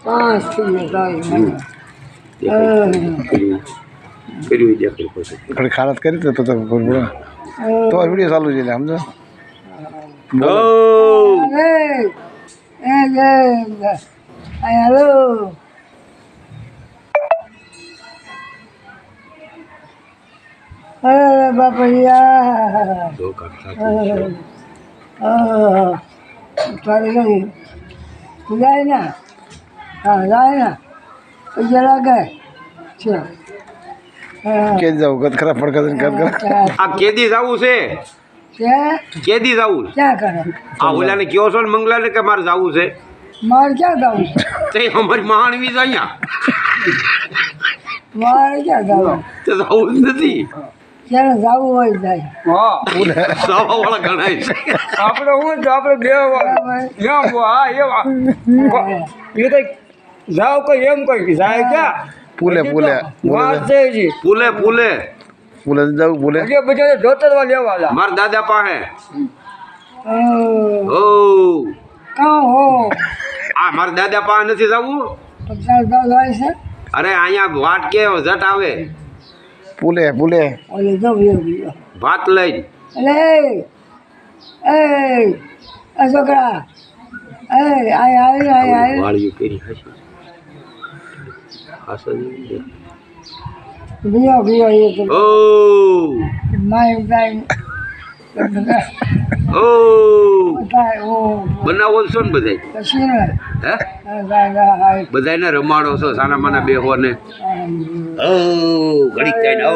5 થી જાય મને કર્યું દેખાય પછી ઘડી ખારત કરી તો બોલો તો વિડીયો ચાલુ છે સમજો ઓ હેલો અરે બાપરિયા દો કાઢતા તારે ગઈ જાય ને હા જાય ને પૈસા લાગે છે કે જાવ ગત ખરાબ પડકા ગત આ કેદી જવું છે કેદી જવું ક્યાં કરે આ ઓલાને કયો છો ને મંગલાને કે મારે જવું છે મારે ક્યાં જવું તે અમારી માણવી જ અહીંયા મારે ક્યાં જવું તે જવું જ નથી જ્યારે જવું હોય જાય વાળા ગણાય છે આપણે હું તો આપણે બે હા એવા એ તો જાવ કોઈ એમ કોઈ જાય ક્યાં પુલે વાત છે જી પુલે પુલે પુલે જાવ પુલે હજી બધા જોતરવા લેવાલા મારા દાદા પાસે ઓ કાં હો આ મારા દાદા પાસે નથી જવું પચાસ જાય છે અરે અહીંયા વાટ કે જટ આવે પુલે ઓલે જવું ભાત લઈને એ છોકરા આય વાળીઓ કરી હશે બીયો એ તો ઓ માય ટાઈમ ઓ થાય ઓ બનાવો છો ને બધાય પછી ને હે જાય બધાને રમાડો છો સાના માના બેહો ને ઓ ઘડીક થઈને ઓ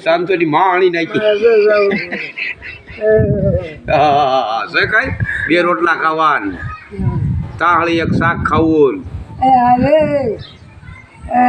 શાંતોની માણી નાખી હા છે કઈ 2 રોટલા ખાવાનું તાળી એક શાક ખાવું એ હાલે એ